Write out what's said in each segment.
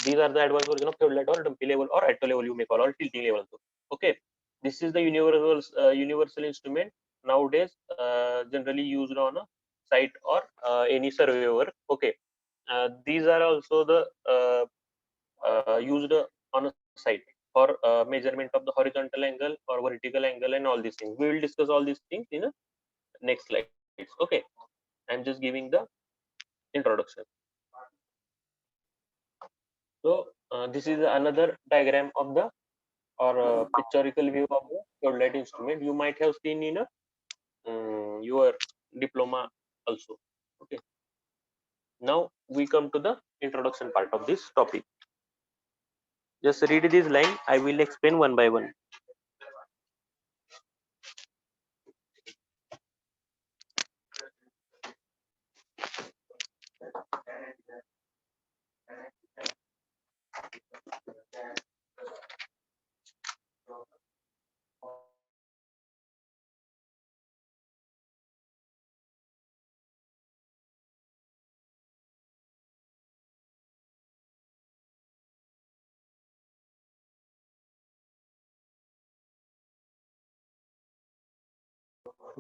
these are the advanced version of theodolite or dumpy level or atto level, you may call, or tilting level also. Okay, this is the universal instrument nowadays, generally used on a site or any survey work. Okay, these are also the used on a site for measurement of the horizontal angle or vertical angle and all these things. We will discuss all these things in the next slides. Okay, I'm just giving the introduction. So this is another diagram of the or pictorial view of the theodolite instrument. You might have seen in a your diploma also. Okay, now we come to the introduction part of this topic. Just read this line, I will explain one by one.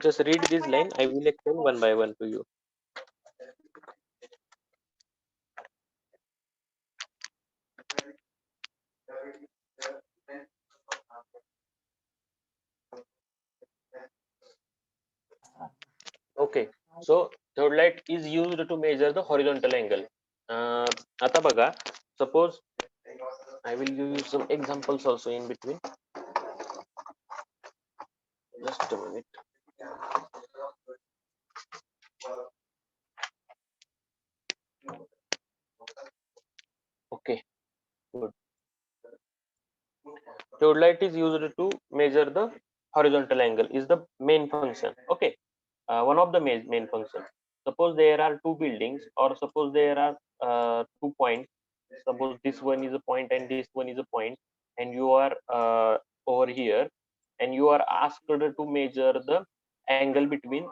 Just read this line, I will explain one by one to you. Okay, so theodolite is used to measure the horizontal angle. आता बघा, suppose I will give you some examples also in between. Just a minute. Okay, good. Theodolite is used to measure the horizontal angle, is the main function. Okay, one of the main functions. Suppose there are two buildings, or suppose there are 2 points. Suppose this one is a point and this one is a point, and you are over here, and you are asked to measure the angle between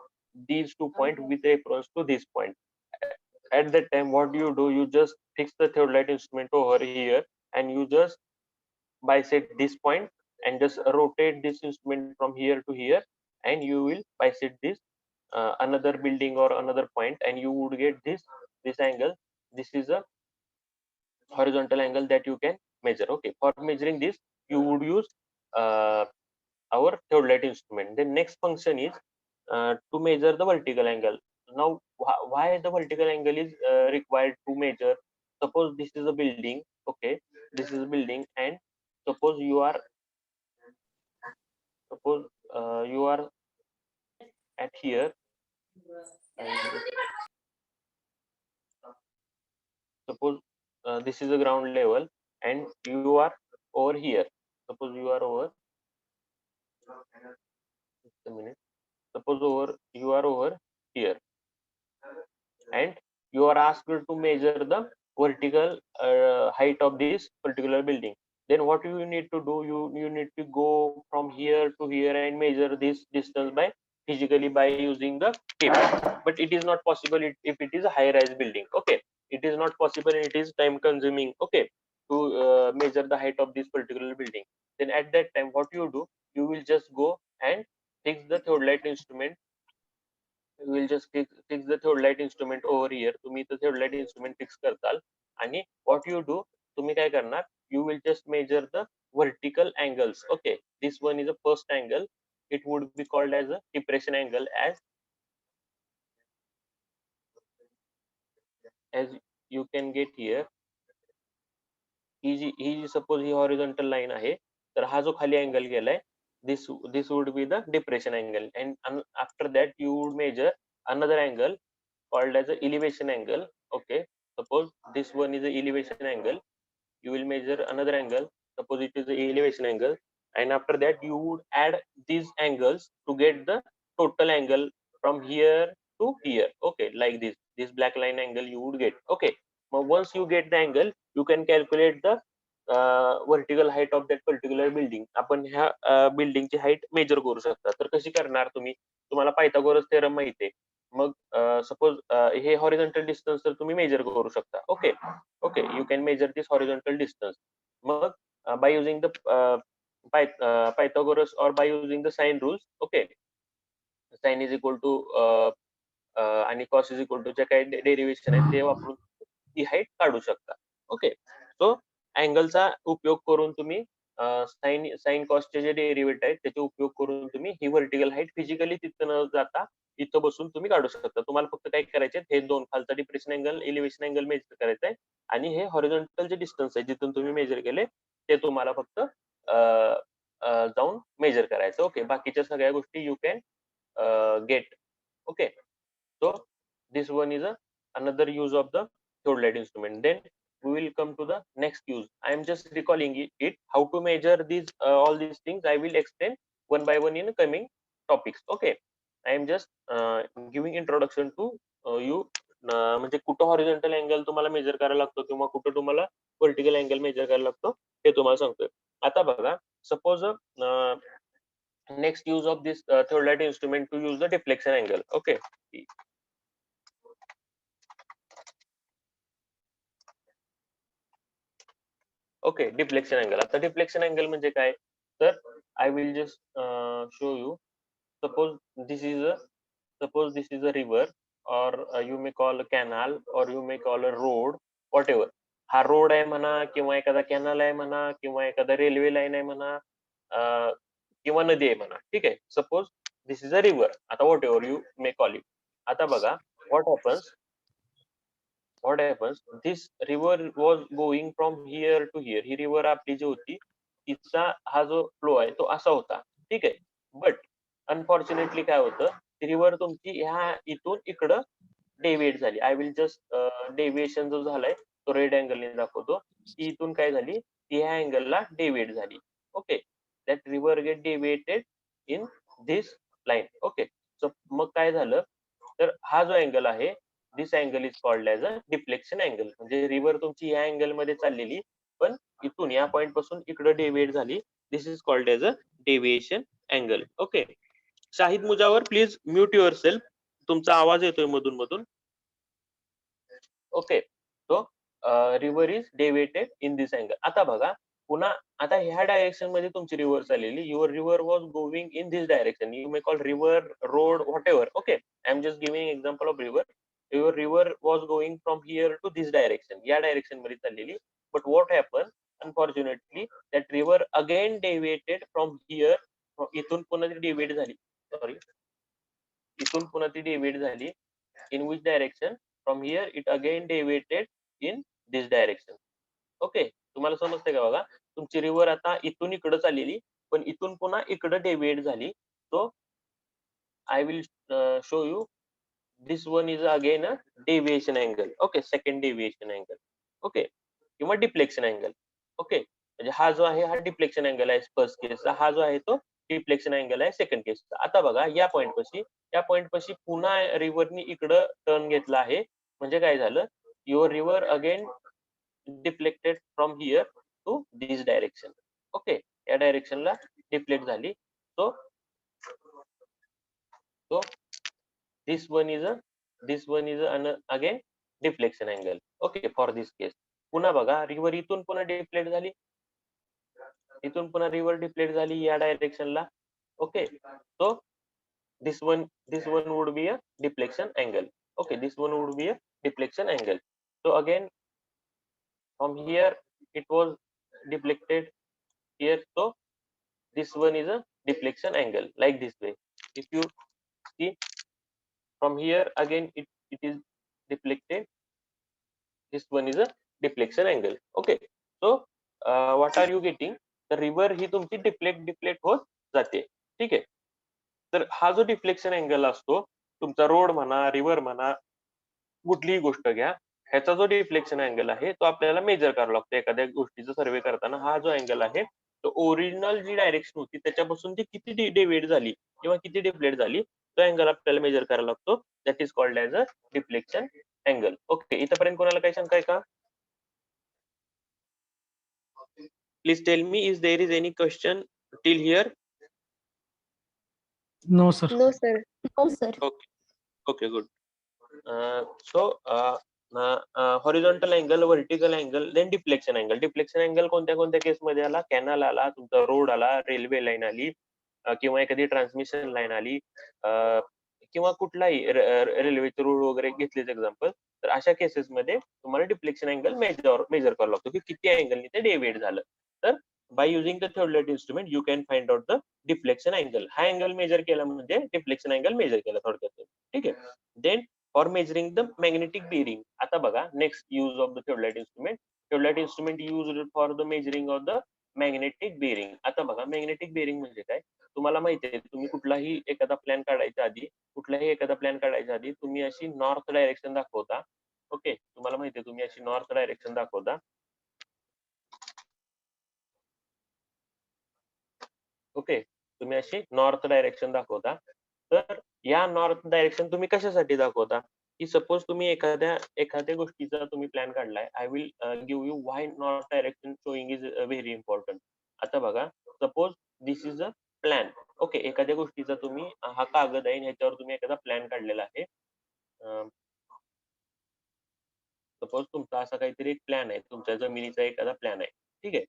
these 2 points with reference to this point. At that time, what do? You just fix the theodolite instrument over here, and you just bisect this point and just rotate this instrument from here to here, and you will bisect this another building or another point, and you would get this angle. This is a horizontal angle that you can measure. Okay, for measuring this you would use uh, our theodolite instrument. The next function is to measure the vertical angle. Now why the vertical angle is required to measure? Suppose this is a building. Okay, this is a building, and suppose you are suppose you are at here, and suppose this is a ground level, and you are over here. Suppose you are over, just a minute. Suppose you are over here, and you are asked to measure the vertical height of this particular building. Then what you need to do? You need to go from here to here and measure this distance by physically by using the tape. But it is not possible if it is a high rise building. Okay, it is not possible, and it is time consuming. Okay, to measure the height of this particular building. Then at that time, what you do? You will just go and fix the theodolite instrument. You will just fix the theodolite instrument over here. तुम्ही the theodolite instrument fix करताल, आणि what you do, तुम्ही काय करणार? You will just measure the vertical angles. Okay, this one is a first angle. It would be called as a depression angle, as you can get here. ही जी suppose ही horizontal line आहे, तर हा जो खाली अँगल गेलाय, this would be the depression angle, and after that you would measure another angle called as a elevation angle. Okay, suppose this one is a elevation angle, you will measure another angle, suppose it is the elevation angle, and after that you would add these angles to get the total angle from here to here. Okay, like this black line angle you would get. Okay, now once you get the angle, you can calculate the vertical height of that particular building. आपण ह्या building ची height major करू शकता. तर कशी करणार तुम्ही? तुम्हाला पायथागोरस थेरम माहिती आहे. मग सपोज हे हॉरिझॉन्टल डिस्टन्स तर तुम्ही मेजर करू शकता. Okay, okay, you can measure this horizontal distance. Mug, by using the Pythagoras or by using the sine rules, okay, sine is equal to आणि cos is equal to जे काही derivation आहे ते वापरून ती हाईट काढू शकता. ओके, सो अँगलचा उपयोग करून तुम्ही साइन कॉसचे जे डेरिव्हेट आहेत त्याचे उपयोग करून तुम्ही ही व्हर्टिकल हाईट फिजिकली तिथं न जाता इथं बसून तुम्ही काढू शकता. तुम्हाला फक्त काय करायचे, हे दोन खालचा depression angle, elevation angle major करायचा आहे आणि हे हॉरिझॉन्टल जे डिस्टन्स आहे जिथून तुम्ही मेजर केले ते तुम्हाला फक्त जाऊन मेजर करायचं. ओके, बाकीच्या सगळ्या गोष्टी you can get. Okay, so this one is another use of the theodolite instrument. Then we will come to the next use. I am just recalling it how to measure these all these things. I will explain one by one in coming topics. Okay, I am just giving introduction to you. म्हणजे कुठं horizontal angle तुम्हाला major करायला लागतो किंवा कुठं तुम्हाला vertical angle major करायला लागतो हे तुम्हाला सांगतोय. आता बघा, suppose next use of this theodolite instrument to use the deflection angle. Okay, okay, deflection angle. आता deflection angle म्हणजे काय, तर I will just show you. Suppose this is a river, or you may call a canal, or you may call a road, whatever. हा road आहे म्हणा किंवा एखादा canal आहे म्हणा किंवा एखादा रेल्वे लाईन आहे म्हणा किंवा नदी आहे म्हणा. ठीक आहे, suppose this is a river. आता whatever you may call it. आता बघा, what happens, this river was going from here to here. He river आपली जी होती तिचा हा जो फ्लो आहे तो असा होता. ठीक आहे, बट अनफॉर्च्युनेटली काय होतं, रिव्हर तुमची ह्या इथून इकडं डेव्हिएट झाली. आय विल जस्ट डेव्हिएशन जो झालाय तो रेड अँगलने दाखवतो. ती इथून काय झाली, ती ह्या अँगलला डेव्हिएट झाली. Okay, that river get deviated in this line. Okay, so मग काय झालं, तर हा जो अँगल आहे, this angle is called as a deflection angle. म्हणजे रिव्हर तुमची या अँगल मध्ये चाललेली पण इथून या पॉइंट पासून इकडे डेव्हिएट झाली. This is called as a deviation angle. Okay, Shahid Mujawar please mute yourself. तुमचा आवाज येतोय मधून मधून. Okay, so river is deviated in this angle. आता बघा पुन्हा, आता ह्या डायरेक्शन मध्ये तुमची रिव्हर चाललेली, your river was going in this direction. You may call river, road, whatever. Okay, I am just giving example of river. Your river was going from here to this direction, या direction मध्ये चाललेली. But what happen, unfortunately that river again deviated from here. इथून पुन्हा ती deviate झाली, sorry, इथून पुन्हा ती डेव्हिएट झाली. In which direction, from here it again deviated in this direction. Okay, तुम्हाला समजते का बघा, तुमची रिव्हर आता इथून इकडे चाललेली पण इथून पुन्हा इकडे डेव्हिएट झाली. So I will show you this one is again a deviation angle. Okay, second deviation angle. Okay, किंवा डिफ्लेक्शन अँगल. ओके, म्हणजे हा जो आहे हा डिफ्लेक्शन अँगल आहे फर्स्ट केसचा, हा जो आहे तो डिफ्लेक्शन अँगल आहे सेकंड केसचा. आता बघा या पॉइंट पाशी पुन्हा रिव्हरनी इकडं टर्न घेतला आहे. म्हणजे काय झालं, your river again deflected from here to this direction. Okay, या डायरेक्शनला डिफ्लेक्ट झाली. So this one is again deflection angle. Okay, for this case पुन्हा बघा, रिव्हर इथून पुन्हा डिफ्लेक्ट झाली, इथून पुन्हा रिव्हर डिफ्लेक्ट झाली या डायरेक्शनला. Okay, so this one would be a deflection angle. Okay, this one would be a deflection angle. So again from here it was deflected here, so this one is a deflection angle like this way. If you see from here again it is deflected, this one is a deflection angle. Okay, so what are you getting, the river ही तुमची deflect होत जाते. ठीक आहे, तर हा जो deflection angle असतो तुमचा रोड म्हणा, रिव्हर म्हणा, कुठलीही गोष्ट घ्या, ह्याचा जो डिफ्लेक्शन अँगल आहे तो आपल्याला मेजर करावा लागतो एखाद्या गोष्टीचा सर्वे करताना. हा जो अँगल आहे तो ओरिजिनल जी डायरेक्शन होती त्याच्यापासून ती किती डेव्हिएट झाली किंवा किती डिफ्लेक्ट झाली तो अँगल आपल्याला मेजर करायला लागतो. That is called as a deflection angle. Okay, इथपर्यंत कोणाला काही शंका आहे का? Please tell me, is there is any question till here? No, sir. No, sir. No, sir. Okay, good. So horizontal angle, vertical angle, then deflection angle. Deflection angle कोणत्या कोणत्या केसमध्ये आला? कॅनल आला, तुमचा रोड आला, रेल्वे लाईन आली, किंवा एखादी ट्रान्समिशन लाईन आली, किंवा कुठलाही रेल्वेचे रूळ वगैरे घेतलेच एक्झाम्पल. तर अशा केसेसमध्ये तुम्हाला डिफ्लेक्शन अँगल मेजर करावा लागतो की किती अँगलनी ते डेव्हिएट झालं. तर by using the theodolite instrument you can find out the deflection angle. हा अँगल मेजर केला म्हणजे डिफ्लेक्शन अँगल मेजर केला थोडक्यात. ठीक आहे. Then for measuring the magnetic bearing. आता बघा next use of the theodolite instrument. Theodolite instrument used for the measuring of the magnetic bearing. आता बघा मॅग्नेटिक बेरिंग म्हणजे काय? तुम्हाला माहिती आहे तुम्ही कुठलाही एखादा प्लॅन काढायच्या आधी तुम्ही अशी नॉर्थ डायरेक्शन दाखवता. ओके, तुम्हाला माहिती आहे तुम्ही अशी नॉर्थ डायरेक्शन दाखवता. ओके, तुम्ही अशी नॉर्थ डायरेक्शन दाखवता. तर या नॉर्थ डायरेक्शन तुम्ही कशासाठी दाखवता? की सपोज तुम्ही एखाद्या गोष्टीचा तुम्ही प्लॅन काढलाय. I will give you why north direction showing is very important. आता बघा, suppose this is a plan. Okay, एखाद्या गोष्टीचा तुम्ही हा कागद आहे ह्याच्यावर तुम्ही एखादा प्लॅन काढलेला आहे. सपोज तुमचा असा काहीतरी एक प्लॅन आहे, तुमच्या जमिनीचा एखादा प्लॅन आहे. ठीक आहे.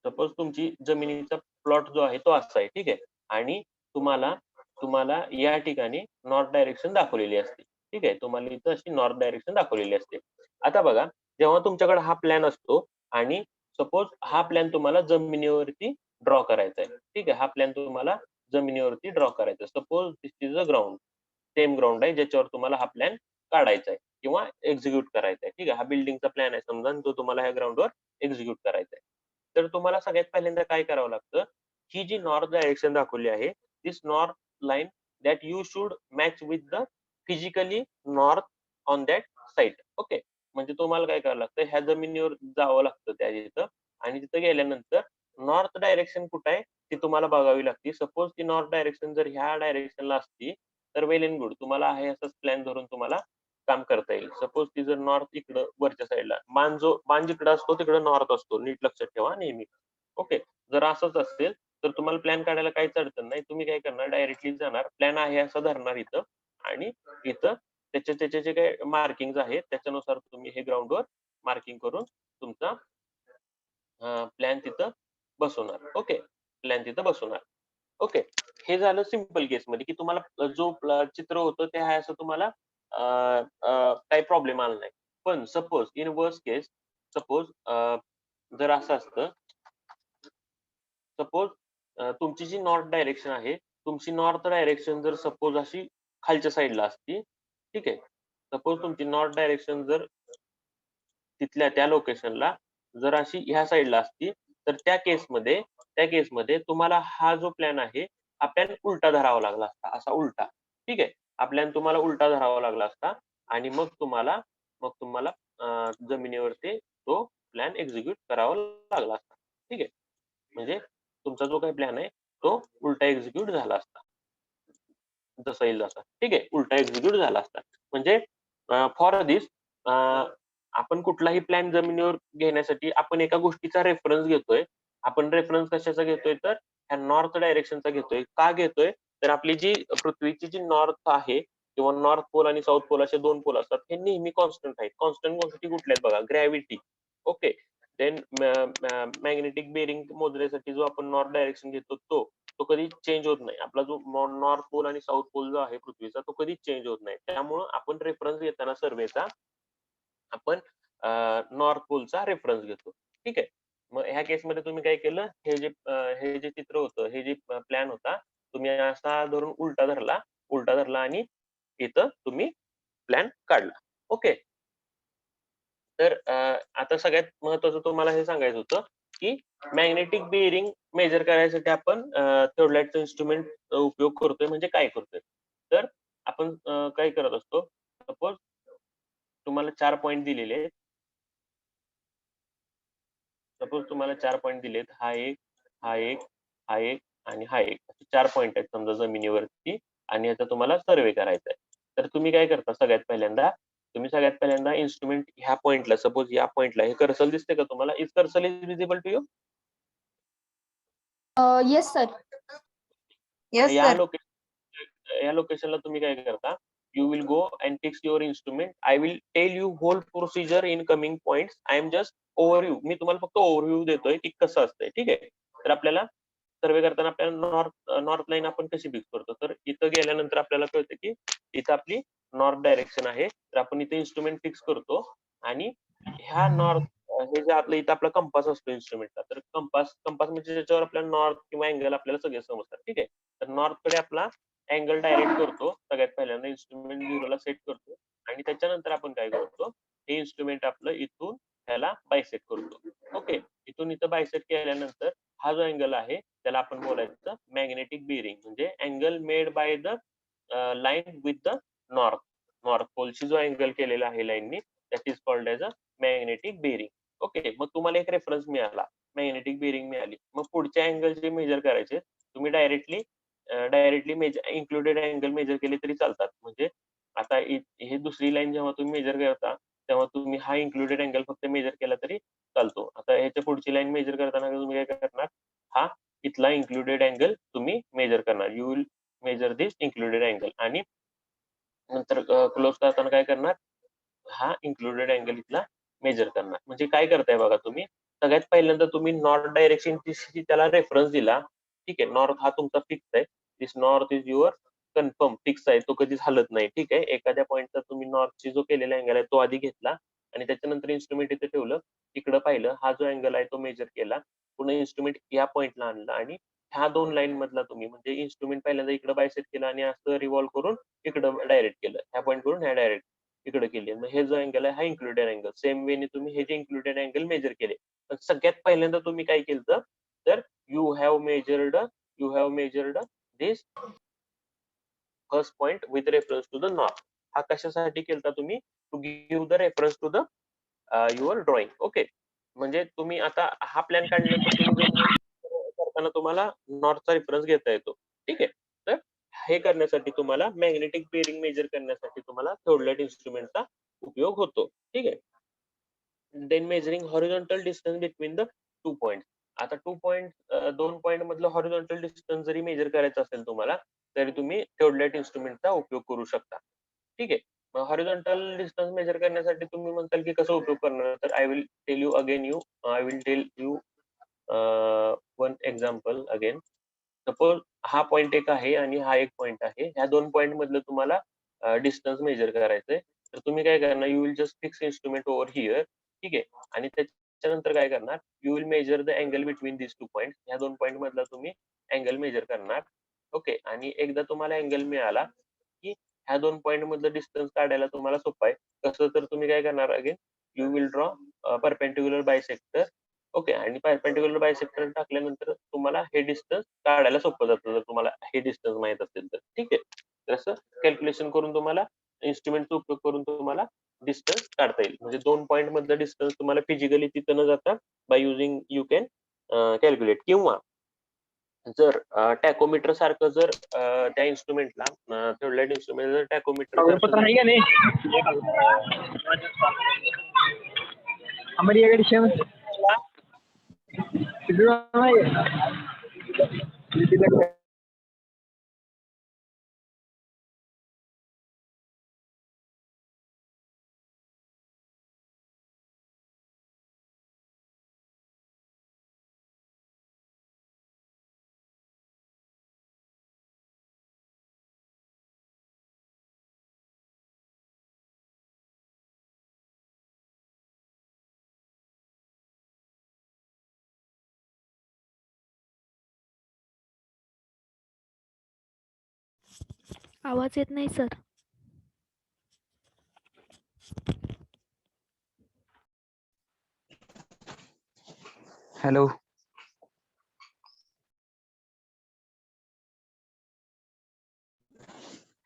सपोज तुमची जमिनीचा प्लॉट जो आहे तो असा आहे. ठीक आहे. आणि तुम्हाला तुम्हाला या ठिकाणी नॉर्थ डायरेक्शन दाखवलेली असते. ठीक आहे. तुम्हाला इथं अशी नॉर्थ डायरेक्शन दाखवलेली असते. आता बघा, जेव्हा तुमच्याकडे हा प्लॅन असतो आणि सपोज हा प्लॅन तुम्हाला जमिनीवरती ड्रॉ करायचा आहे. ठीक आहे. हा प्लॅन तुम्हाला जमिनीवरती ड्रॉ करायचा आहे. Suppose this is a ground. Same ground आहे ज्याच्यावर तुम्हाला हा प्लॅन काढायचा आहे किंवा एक्झिक्यूट करायचा आहे. ठीक आहे. हा बिल्डिंगचा प्लॅन आहे समजा, तो तुम्हाला ह्या ग्राउंडवर एक्झिक्यूट करायचा आहे. तर तुम्हाला सगळ्यात पहिल्यांदा काय करावं लागतं? ही जी नॉर्थ डायरेक्शन दाखवली आहे, this north line that you should match with the physically north on that site. Okay, म्हणजे तुम्हाला काय करावं लागतं? ह्या जमिनीवर जावं लागतं त्या तिथं, आणि तिथं गेल्यानंतर नॉर्थ डायरेक्शन कुठं आहे ती तुम्हाला बघावी लागते. सपोज ती नॉर्थ डायरेक्शन जर ह्या डायरेक्शनला असती तर वेल एंड गुड, तुम्हाला आहे असंच प्लॅन धरून तुम्हाला काम करता येईल. सपोज ती जर नॉर्थ इकडं वरच्या साईडला, बाण जिकडं असतो तिकडं नॉर्थ असतो, नीट लक्षात ठेवा नेहमी. ओके, जर असंच असेल तर तुम्हाला प्लॅन काढायला काहीच अडचण नाही. तुम्ही काय करणार? डायरेक्टली जाणार, प्लॅन आहे असं धरणार इथं, आणि इथं त्याचे जे काही मार्किंग आहेत त्याच्यानुसार तुम्ही हे ग्राउंडवर मार्किंग करून तुमचा प्लॅन तिथं बसवणार. ओके, प्लॅन तिथं बसवणार. ओके, हे झालं सिंपल केस मध्ये की तुम्हाला जो चित्र होतं ते आहे असं तुम्हाला काही प्रॉब्लेम आला नाही. पण suppose in worst case, suppose जर असं असतं, सपोज तुमची जी नॉर्थ डायरेक्शन आहे, तुमची नॉर्थ डायरेक्शन जर सपोज अशी खालच्या साईडला असती. ठीक आहे. सपोज तुमची नॉर्थ डायरेक्शन जर तिथल्या त्या लोकेशनला जर अशी ह्या साईडला असती, तर त्या केसमध्ये तुम्हाला हा जो प्लॅन आहे हा प्लॅन उलटा धरावा लागला असता, असा उलटा. ठीक आहे. हा प्लॅन तुम्हाला उलटा धरावा लागला असता, आणि मग तुम्हाला जमिनीवरती तो प्लॅन एक्झिक्यूट करावा लागला असता. ठीक आहे. म्हणजे तुमचा जो काही प्लॅन आहे तो उलटा एक्झिक्यूट झाला असता, जसा येईल तसा. ठीक आहे. उलटा एक्झिक्यूट झाला असता. म्हणजे फॉर दिस आपण कुठलाही प्लॅन जमिनीवर घेण्यासाठी आपण एका गोष्टीचा रेफरन्स घेतोय. आपण रेफरन्स कशाचा घेतोय? तर ह्या नॉर्थ डायरेक्शनचा घेतोय. का घेतोय? तर आपली जी पृथ्वीची जी नॉर्थ आहे किंवा नॉर्थ पोल आणि साऊथ पोल असे दोन पोल असतात, हे नेहमी कॉन्स्टंट आहेत. कॉन्स्टंट गोष्टी कुठल्या आहेत बघा? Gravity. Okay. Then magnetic bearing मोजण्यासाठी जो आपण नॉर्थ डायरेक्शन घेतो तो कधी चेंज होत नाही. आपला जो नॉर्थ पोल आणि साऊथ पोल जो आहे पृथ्वीचा तो कधी चेंज होत नाही. त्यामुळं आपण रेफरन्स घेताना सर्वेचा आपण नॉर्थ पोलचा रेफरन्स घेतो. ठीक आहे. मग ह्या केसमध्ये तुम्ही काय केलं? हे जे चित्र होतं, हे जे प्लॅन होता, तुम्ही असा धरून उलटा धरला आणि इथं तुम्ही प्लॅन काढला. ओके. तर आता सगळ्यात महत्वाचं तुम्हाला हे सांगायचं होतं की मॅग्नेटिक बेरिंग मेजर करायसाठी आपण थिओडोलाइटचं इन्स्ट्रुमेंट उपयोग करतोय. म्हणजे काय करतोय? तर आपण काय करत असतो? सपोज तुम्हाला 4 पॉइंट दिलेले आहेत. सपोज तुम्हाला 4 पॉइंट दिलेत. हा एक, हा एक, हा एक आणि हा एक. असे 4 पॉइंट आहेत समजा जमिनीवरती, आणि याचा तुम्हाला सर्वे करायचा आहे. तर तुम्ही काय करता? सगळ्यात पहिल्यांदा इन्स्ट्रुमेंट ह्या पॉइंटला, सपोज या पॉइंटला, हे कर्सर दिसते का तुम्हाला? Is cursor is visible to you? Yes, sir. Yes, yeah sir. लोकेशनला तुम्ही काय करता, you will go and fix your instrument. I will tell you whole procedure in coming points. I am just overview, मी तुम्हाला फक्त overview देतोय की कसं असतंय. ठीक आहे. तर आपल्याला सर्वे करताना आपल्याला नॉर्थ लाईन आपण कशी फिक्स करतो, तर इथं गेल्यानंतर आपल्याला कळतं की इथं आपली नॉर्थ डायरेक्शन आहे. तर आपण इथे इन्स्ट्रुमेंट फिक्स करतो आणि ह्या नॉर्थ, हे जे आपलं इथं आपला कंपास असतो इन्स्ट्रुमेंटचा, तर कंपास म्हणजे त्याच्यावर आपल्याला नॉर्थ किंवा अँगल आपल्याला सगळे समजतात. ठीक आहे. तर नॉर्थ कडे आपला अँगल डायरेक्ट करतो. सगळ्यात पहिल्यांदा इन्स्ट्रुमेंट 0ला सेट करतो आणि त्याच्यानंतर आपण काय करतो, हे इन्स्ट्रुमेंट आपलं इथून ह्याला बायसेट करतो. ओके. इथून इथं बायसेट केल्यानंतर हा जो अँगल आहे त्याला आपण बोलायचं मॅग्नेटिक बिअरिंग, म्हणजे angle made by the line with the north पोलशी जो अँगल केलेला आहे लाईननी, that is called as a magnetic bearing. Okay. मग तुम्हाला एक रेफरन्स मिळाला, मॅग्नेटिक बिअरिंग मिळाली. मग पुढच्या अँगल जे मेजर करायचे तुम्ही directly measure included angle measure केले तरी चालतात. म्हणजे आता हे दुसरी लाईन जेव्हा तुम्ही मेजर करता तेव्हा तुम्ही हा इन्क्लुडेड अँगल फक्त मेजर केला तरी चालतो. आता ह्याच्या पुढची लाईन मेजर करताना तुम्ही काय करणार, हा इथला इन्क्लुडेड अँगल तुम्ही मेजर करणार. You will measure this included angle आणि नंतर क्लोज करताना काय करणार, हा इन्क्लुडेड अँगल इथला मेजर करणार. म्हणजे काय करताय बघा तुम्ही, सगळ्यात पहिल्यांदा तुम्ही नॉर्थ डायरेक्शन त्याला रेफरन्स दिला. ठीक आहे. नॉर्थ हा तुमचा फिक्स आहे. This north is your confirm, fix आहे, तो कधीच हलत नाही. ठीक आहे. एखाद्या पॉईंटचा तुम्ही नॉर्थची जो केलेला अँगल आहे तो आधी घेतला आणि त्याच्यानंतर इन्स्ट्रुमेंट इथे ठेवलं, इकडं पाहिलं, हा जो अँगल आहे तो मेजर केला, पुन्हा इन्स्ट्रुमेंट या पॉईंटला आणलं आणि ह्या दोन लाईन मधला तुम्ही म्हणजे इन्स्ट्रुमेंट पहिल्यांदा इकडे बायसेट केलं आणि असं रिव्हॉल्व करून इकडं डायरेक्ट केलं, ह्या पॉईंट करून ह्या डायरेक्ट इकडे केली. मग हे जो अँगल आहे हा इन्क्लुडेड अँगल. सेम वेने तुम्ही हे जे इन्क्लुडेड अँगल मेजर केले. पण सगळ्यात पहिल्यांदा तुम्ही काय केलं, तर you have measured this first point with reference to the north. हा कशासाठी केला तुम्ही, to give the reference to the your drawing. Okay. म्हणजे तुम्ही आता हा प्लॅन काढल्यानंतर तुम्ही जो करताना तुम्हाला नॉर्थचा रेफरन्स घेता येतो. ठीक आहे. तर हे करण्यासाठी तुम्हाला मॅग्नेटिक बेअरिंग मेजर करण्यासाठी तुम्हाला थोडलेट इन्स्ट्रुमेंटचा उपयोग होतो. ठीक आहे. Then measuring horizontal distance between the two point. आता दोन पॉईंट मधलं हॉरिझॉन्टल डिस्टन्स जरी मेजर करायचं असेल तुम्हाला, तरी तुम्ही थोडलेट इन्स्ट्रुमेंटचा उपयोग करू शकता. ठीक आहे. मग हॉरिझॉन्टल डिस्टन्स मेजर करण्यासाठी तुम्ही म्हणताल की कसं उपयोग करणार, तर I will tell you one example again. Suppose हा पॉइंट एक आहे आणि हा एक पॉइंट आहे. ह्या दोन पॉइंट मधलं तुम्हाला डिस्टन्स मेजर करायचंय. तर तुम्ही काय करणार, you will just fix instrument over here. ठीक आहे. आणि त्याच्यानंतर काय करणार, you will measure the angle between this two point. ह्या दोन पॉइंट मधला तुम्ही अँगल मेजर करणार. ओके. आणि एकदा तुम्हाला अँगल मिळाला की ह्या दोन पॉइंट मधलं डिस्टन्स काढायला तुम्हाला सोपं आहे. कसं, तर तुम्ही काय करणार, again you will draw perpendicular bisector. Okay. आणि परपेंडिक्युलर बायसेक्टर टाकल्यानंतर तुम्हाला हे डिस्टन्स काढायला सोपं जातं, जर तुम्हाला हे डिस्टन्स माहित असेल तर. ठीक आहे. तसं कॅल्क्युलेशन करून तुम्हाला इन्स्ट्रुमेंटचा उपयोग करून तुम्हाला डिस्टन्स काढता येईल. म्हणजे दोन पॉइंट मधलं डिस्टन्स तुम्हाला फिजिकली तिथं न जाता by using you can calculate. किंवा जर टॅकोमीटर सारखं जर त्या इन्स्ट्रुमेंटला थोडलेट इन्स्ट्रुमेंट जर टॅकोमीटर कागदपत्र सारखं आहे का नाही आम्हाला याकडे शेम आवाज येत नाही sir. Hello.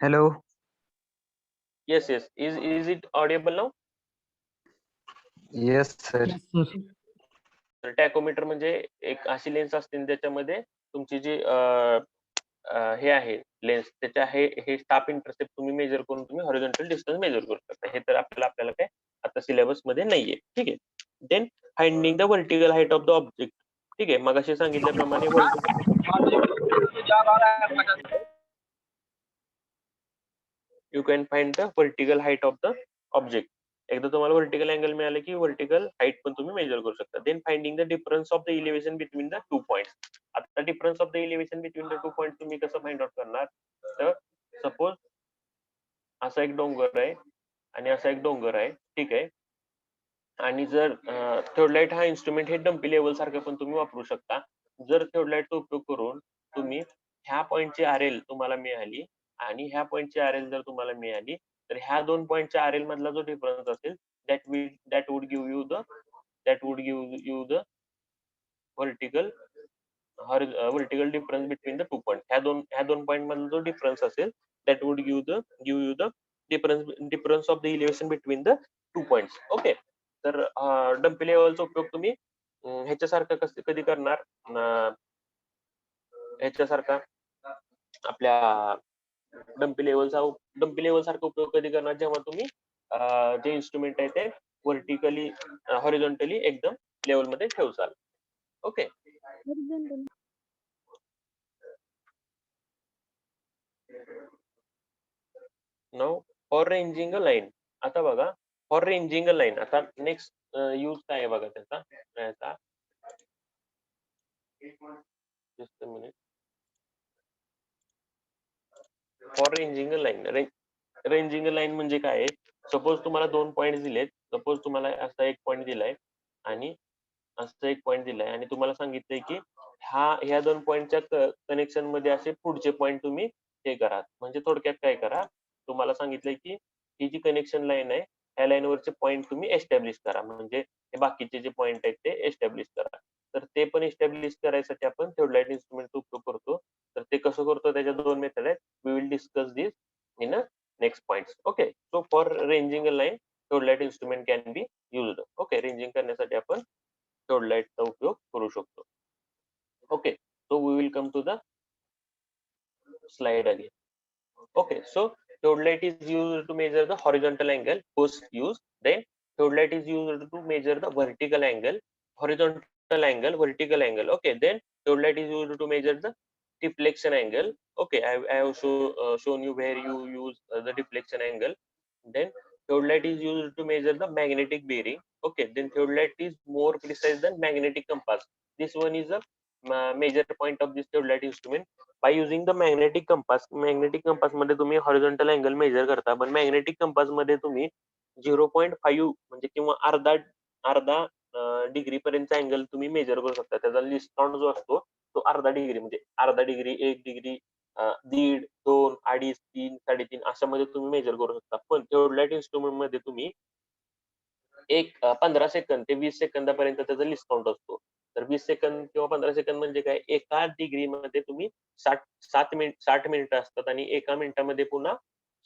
Hello. Yes yes. Is it audible now? Yes sir. तर टॅकोमीटर म्हणजे एक अशी लेन्स असते त्याच्यामध्ये तुमची जी हे आहे लेन्स, त्याच्या हे स्टाफ इंटरसेप्ट तुम्ही मेजर करून तुम्ही हॉरिझॉन्टल डिस्टन्स मेजर करू शकता. हे तर आपल्याला काय आता सिलेबस मध्ये नाहीये. ठीक आहे. Then finding the vertical height of the object. ठीक आहे, मगाशी सांगितल्याप्रमाणे you can find the vertical height of the object. एकदा तुम्हाला वर्टिकल अँगल मिळाले की वर्टिकल हाईट पण तुम्ही मेजर करू शकता. Then finding the difference of the elevation between the two points. आता difference of the elevation between the two point तुम्ही कसं फाइंड आउट करणार? तर सपोज असा एक डोंगर आहे आणि असा एक डोंगर आहे, ठीक आहे. आणि जर थिओडलाइट हा इन्स्ट्रुमेंट हे डम्पी लेवल सारखं पण तुम्ही वापरू शकता. जर थिओडलाइटचा उपयोग करून तुम्ही ह्या पॉइंटची आरएल तुम्हाला मिळाली आणि ह्या पॉइंटची आरएल जर तुम्हाला मिळाली, तर ह्या दोन पॉइंटच्या आरएल मधला जो डिफरन्स असेल that would give you the vertical vertical difference between the two point. ह्या दोन पॉइंट मधला जो डिफरन्स असेल that would give you the difference of the elevation between the two points. Okay. तर डम्पी लेवलचा उपयोग तुम्ही ह्याच्यासारखं कधी करणार? ह्याच्यासारखा आपल्या डम्पी लेवल सारखा उपयोग कधी करणार? जेव्हा तुम्ही जे इन्स्ट्रुमेंट आहे ते व्हर्टिकली हॉरिझॉन्टली एकदम लेवल मध्ये ठेवसाल. Okay. Now for ranging a line. आता बघा, फॉर रेंजिंग अ लाईन आता नेक्स्ट यूज काय आहे बघा त्याचा. Just a minute. For ranging a line. Ranging a line म्हणजे काय आहे? सपोज तुम्हाला दोन पॉईंट दिलेत. सपोज तुम्हाला असा एक पॉईंट दिलाय आणि असं एक पॉईंट दिलाय आणि तुम्हाला सांगितलंय की ह्या दोन पॉईंटच्या कनेक्शन मध्ये असे पुढचे पॉईंट तुम्ही हे करा. म्हणजे थोडक्यात काय करा, तुम्हाला सांगितलंय की ही जी कनेक्शन लाईन आहे ह्या लाईनवरचे पॉईंट तुम्ही एस्टॅब्लिश करा. म्हणजे हे बाकीचे जे पॉईंट आहेत ते एस्टॅब्लिश करा. तर ते पण एस्टॅब्लिश करायसाठी आपण थिओडलाइट इन्स्ट्रुमेंटचा उपयोग करतो. तर ते कसं करतो त्याच्या दोन मेथड आहेत. We will discuss this in a next points. Okay. So for ranging a line theodolite instrument can be used. Okay. Ranging करण्यासाठी आपण थिओडलाइटचा उपयोग करू शकतो. Okay. So we will come to the slide again. Okay, so theodolite is used to measure the horizontal angle. First use. Then theodolite is used to measure the vertical angle, horizontal angle, vertical angle. Okay. Then theodolite is used to measure the deflection angle. Okay, I have shown you where you use the deflection angle. Then theodolite is used to measure the magnetic bearing. Okay. Then theodolite is more precise than magnetic compass. This one is a major point of this theodolite instrument. Bye using the magnetic compass. Magnetic compass मध्ये तुम्ही horizontal angle major करता, पण magnetic compass मध्ये तुम्ही 0.5 म्हणजे किंवा अर्धा degree पर्यंतचा अँगल तुम्ही मेजर करू शकता. त्याचा लिस्ट काउंट जो असतो तो अर्धा डिग्री, म्हणजे अर्धा डिग्री, 1 डिग्री, 1.5, 2, 2.5, 3, 3.5 अशा मध्ये तुम्ही मेजर करू शकता. पण थिओडलाइट इन्स्ट्रुमेंट मध्ये तुम्ही 15 सेकंद ते 20 सेकंदापर्यंत त्याचा लिस्ट काउंट असतो. तर 20 सेकंद किंवा 15 सेकंद म्हणजे काय? एका डिग्री मध्ये तुम्ही 60 मिनिटं असतात आणि एका मिनिटामध्ये पुन्हा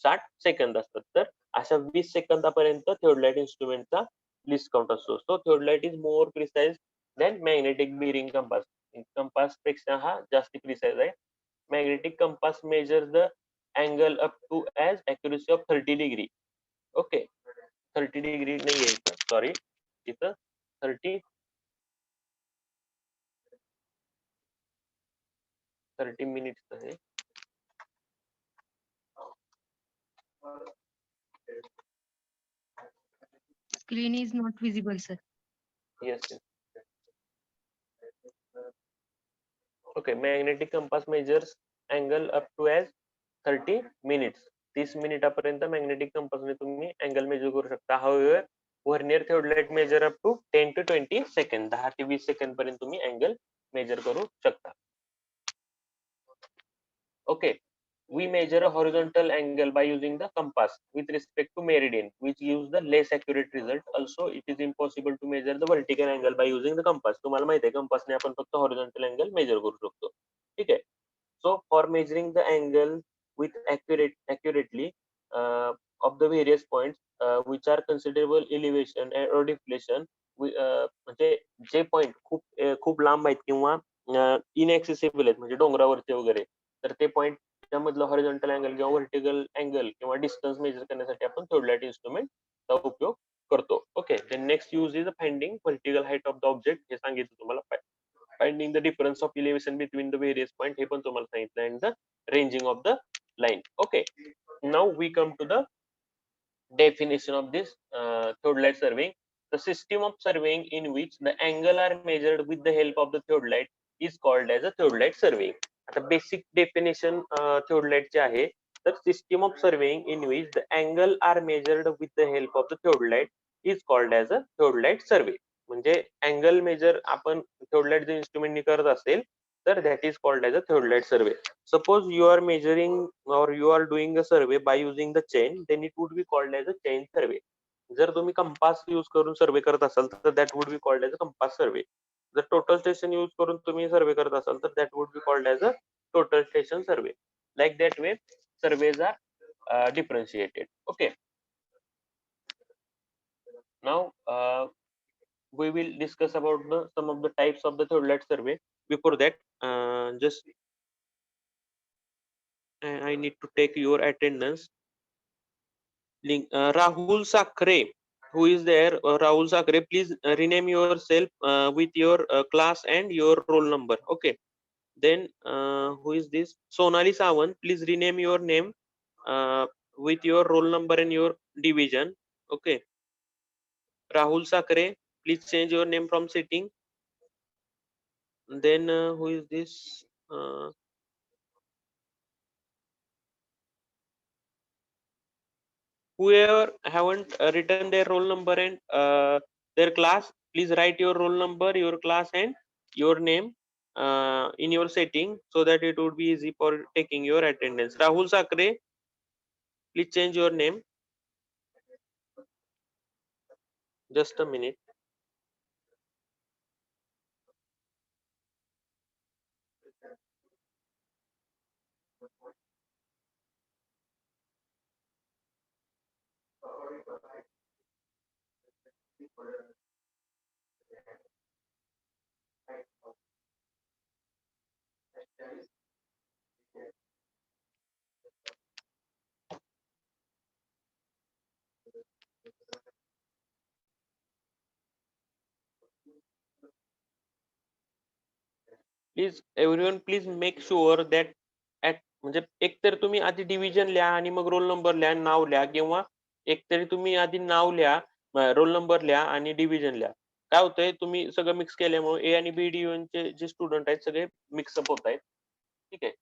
60 सेकंद असतात. तर अशा 20 सेकंदापर्यंत थिओडलाइट इन्स्ट्रुमेंटचा लिस्ट काउंट असतो. So theodolite is more precise than magnetic bearing compass. Compass पेक्षा हा जास्त प्रिसाइज आहे. Magnetic compass measure the angle up to as accuracy of 30 degree. Okay. 30 degree नाही आहे, सॉरी, इथं 30 मिनिट्स आहे. Screen is not visible, sir. Yes. Okay, magnetic compass measures angle up to as 30 minutes. 30 मिनिटापर्यंत magnetic कंपासने तुम्ही angle major करू शकता. However, vernier theodolite measure up to 10 to 20 second. 10 ते 20 second पर्यंत तुम्ही अँगल मेजर करू शकता. Okay. We measure a horizontal angle by using the compass with respect to meridian, which gives the less accurate result. Also, it is impossible to measure the vertical angle by using the compass. तुम्हाला माहिती आहे कंपासने आपण फक्त horizontal angle measure करू शकतो. ठीक आहे. So for measuring the angle with accurately of the various points which are considerable elevation or deflation, म्हणजे जे पॉइंट खूप लांब आहेत किंवा इनएक्सेसिबल आहेत, म्हणजे डोंगरावरचे वगैरे, तर ते पॉइंट त्यामधलं हॉरिझॉन्टल अँगल किंवा व्हर्टिकल अँगल किंवा डिस्टन्स मेजर करण्यासाठी आपण थिओडलाइट इन्स्ट्रुमेंटचा उपयोग करतो. Okay. Then next use is finding vertical height of the object. हे सांगितलं तुम्हाला. finding the difference of elevation between the various point हे पण तुम्हाला सांगितलं and the ranging of the line. Okay, now we come to the definition of this theodolite surveying. The system of surveying in which the angle are measured with the help of the theodolite is called as a theodolite surveying. आता basic definition theodolite चे आहे, तर system of surveying in which the angle are measured with the help of the theodolite is called as a theodolite survey. म्हणजे angle major आपण theodolite जे instrument करत असेल तर that is called as a theodolite survey. Suppose you are measuring or you are doing a survey by using the chain, then it would be called as a chain survey. जर तुम्ही compass use करून सर्वे करत असाल तर that would be called as a compass survey. जर total station use करून तुम्ही सर्वे करत असाल तर that would be called as a total station survey. Like that way surveys are differentiated. Okay, now we will discuss about some of the types of the theodolite survey. Before that, just I need to take your attendance. Link Rahul Sakre, who is there? Rahul Sakre, please rename yourself with your class and your roll number. Okay. Then who is this? Sonali Sawant, please rename your name with your roll number and your division. Okay. Rahul Sakre, please change your name from sitting. Then who is this? Whoever haven't written their roll number and their class, please write your roll number, your class and your name in your setting so that it would be easy for taking your attendance. Rahul Sakre, please change your name. Just a minute. Please everyone, please make sure that at म्हणजे एक तर तुम्ही आधी division लिहा आणि मग roll number लिहा, नाव लिहा, किंवा एक तरी तुम्ही आधी नाव लिहा, रोल नंबर लिहा आणि डिव्हिजन लिहा. काय होतंय, तुम्ही सगळं मिक्स केल्यामुळे ए आणि बी डिव्हिजनचे जे स्टुडंट आहेत सगळे मिक्सअप होत आहेत. ठीक आहे.